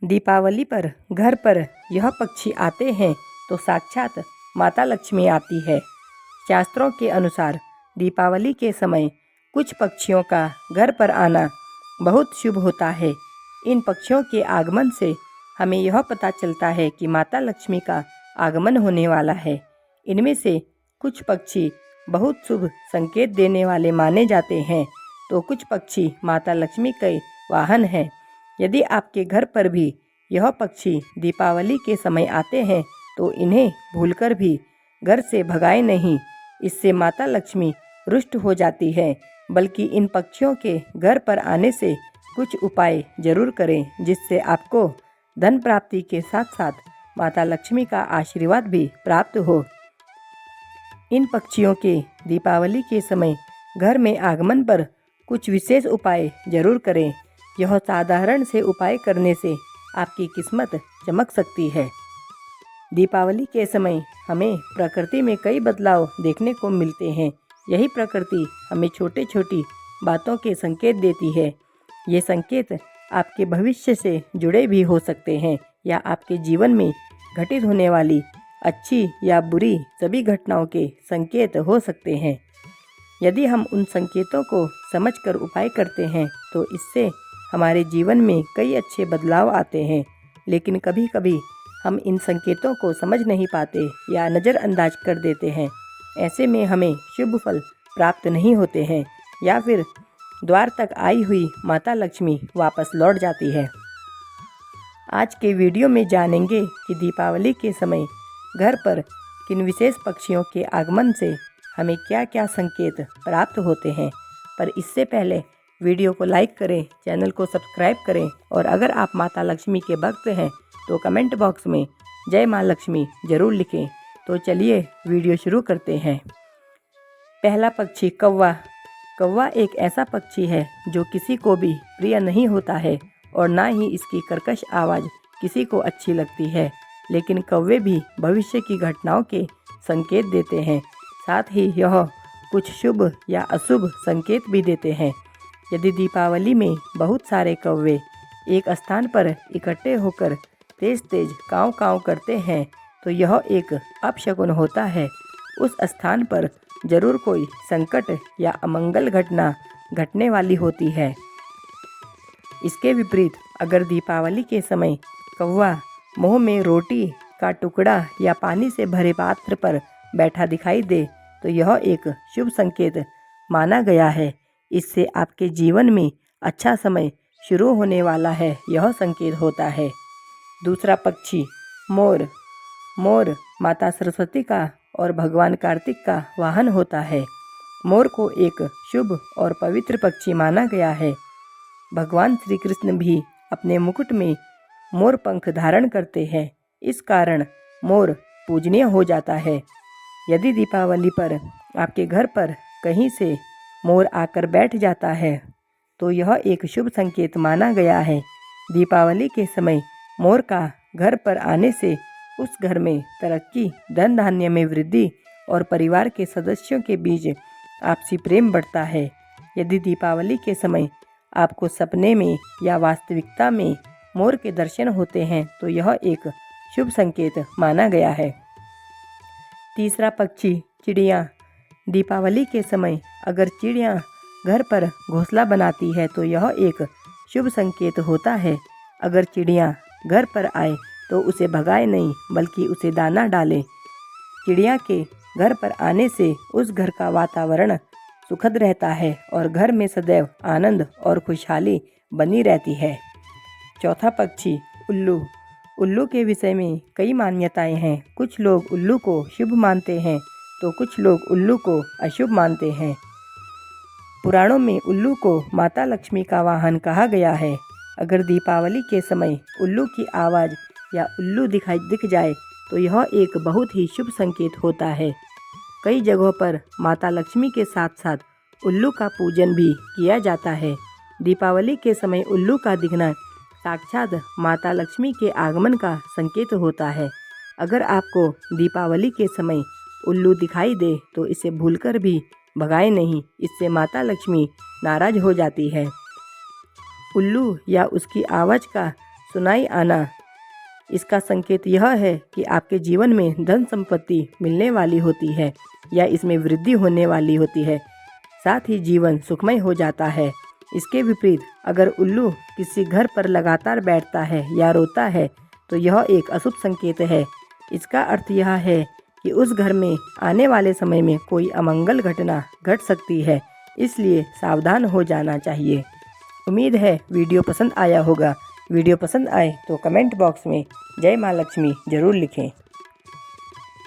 दीपावली पर घर पर यह पक्षी आते हैं तो साक्षात माता लक्ष्मी आती है। शास्त्रों के अनुसार दीपावली के समय कुछ पक्षियों का घर पर आना बहुत शुभ होता है। इन पक्षियों के आगमन से हमें यह पता चलता है कि माता लक्ष्मी का आगमन होने वाला है। इनमें से कुछ पक्षी बहुत शुभ संकेत देने वाले माने जाते हैं, तो कुछ पक्षी माता लक्ष्मी के वाहन हैं। यदि आपके घर पर भी यह पक्षी दीपावली के समय आते हैं तो इन्हें भूलकर भी घर से भगाएं नहीं, इससे माता लक्ष्मी रुष्ट हो जाती है। बल्कि इन पक्षियों के घर पर आने से कुछ उपाय जरूर करें, जिससे आपको धन प्राप्ति के साथ साथ माता लक्ष्मी का आशीर्वाद भी प्राप्त हो। इन पक्षियों के दीपावली के समय घर में आगमन पर कुछ विशेष उपाय जरूर करें। यह साधारण से उपाय करने से आपकी किस्मत चमक सकती है। दीपावली के समय हमें प्रकृति में कई बदलाव देखने को मिलते हैं। यही प्रकृति हमें छोटी छोटी बातों के संकेत देती है। ये संकेत आपके भविष्य से जुड़े भी हो सकते हैं या आपके जीवन में घटित होने वाली अच्छी या बुरी सभी घटनाओं के संकेत हो सकते हैं। यदि हम उन संकेतों को समझकर उपाय करते हैं तो इससे हमारे जीवन में कई अच्छे बदलाव आते हैं। लेकिन कभी कभी हम इन संकेतों को समझ नहीं पाते या नज़रअंदाज कर देते हैं। ऐसे में हमें शुभ फल प्राप्त नहीं होते हैं या फिर द्वार तक आई हुई माता लक्ष्मी वापस लौट जाती है। आज के वीडियो में जानेंगे कि दीपावली के समय घर पर किन विशेष पक्षियों के आगमन से हमें क्या क्या संकेत प्राप्त होते हैं। पर इससे पहले वीडियो को लाइक करें, चैनल को सब्सक्राइब करें और अगर आप माता लक्ष्मी के भक्त हैं तो कमेंट बॉक्स में जय माँ लक्ष्मी ज़रूर लिखें। तो चलिए वीडियो शुरू करते हैं। पहला पक्षी कौवा। कौवा एक ऐसा पक्षी है जो किसी को भी प्रिय नहीं होता है और ना ही इसकी कर्कश आवाज़ किसी को अच्छी लगती है। लेकिन कौवे भी भविष्य की घटनाओं के संकेत देते हैं, साथ ही यह कुछ शुभ या अशुभ संकेत भी देते हैं। यदि दीपावली में बहुत सारे कौवे एक स्थान पर इकट्ठे होकर तेज तेज काँव काँव करते हैं तो यह एक अपशकुन होता है। उस स्थान पर जरूर कोई संकट या अमंगल घटना घटने वाली होती है। इसके विपरीत अगर दीपावली के समय कौवा मुंह में रोटी का टुकड़ा या पानी से भरे पात्र पर बैठा दिखाई दे तो यह एक शुभ संकेत माना गया है। इससे आपके जीवन में अच्छा समय शुरू होने वाला है, यह संकेत होता है। दूसरा पक्षी मोर। मोर माता सरस्वती का और भगवान कार्तिक का वाहन होता है। मोर को एक शुभ और पवित्र पक्षी माना गया है। भगवान श्री कृष्ण भी अपने मुकुट में मोर पंख धारण करते हैं। इस कारण मोर पूजनीय हो जाता है। यदि दीपावली पर आपके घर पर कहीं से मोर आकर बैठ जाता है तो यह एक शुभ संकेत माना गया है। दीपावली के समय मोर का घर पर आने से उस घर में तरक्की, धन धान्य में वृद्धि और परिवार के सदस्यों के बीच आपसी प्रेम बढ़ता है। यदि दीपावली के समय आपको सपने में या वास्तविकता में मोर के दर्शन होते हैं तो यह एक शुभ संकेत माना गया है। तीसरा पक्षी चिड़िया। दीपावली के समय अगर चिड़िया घर पर घोंसला बनाती है तो यह एक शुभ संकेत होता है। अगर चिड़िया घर पर आए तो उसे भगाए नहीं, बल्कि उसे दाना डालें। चिड़िया के घर पर आने से उस घर का वातावरण सुखद रहता है और घर में सदैव आनंद और खुशहाली बनी रहती है। चौथा पक्षी उल्लू। उल्लू के विषय में कई मान्यताएं हैं। कुछ लोग उल्लू को शुभ मानते हैं तो कुछ लोग उल्लू को अशुभ मानते हैं। पुराणों में उल्लू को माता लक्ष्मी का वाहन कहा गया है। अगर दीपावली के समय उल्लू की आवाज़ या उल्लू दिख जाए तो यह एक बहुत ही शुभ संकेत होता है। कई जगहों पर माता लक्ष्मी के साथ साथ उल्लू का पूजन भी किया जाता है। दीपावली के समय उल्लू का दिखना साक्षात माता लक्ष्मी के आगमन का संकेत होता है। अगर आपको दीपावली के समय उल्लू दिखाई दे तो इसे भूलकर भी भगाए नहीं, इससे माता लक्ष्मी नाराज हो जाती है। उल्लू या उसकी आवाज़ का सुनाई आना, इसका संकेत यह है कि आपके जीवन में धन संपत्ति मिलने वाली होती है या इसमें वृद्धि होने वाली होती है, साथ ही जीवन सुखमय हो जाता है। इसके विपरीत अगर उल्लू किसी घर पर लगातार बैठता है या रोता है तो यह एक अशुभ संकेत है। इसका अर्थ यह है कि उस घर में आने वाले समय में कोई अमंगल घटना घट सकती है, इसलिए सावधान हो जाना चाहिए। उम्मीद है वीडियो पसंद आया होगा। वीडियो पसंद आए तो कमेंट बॉक्स में जय माँ लक्ष्मी ज़रूर लिखें।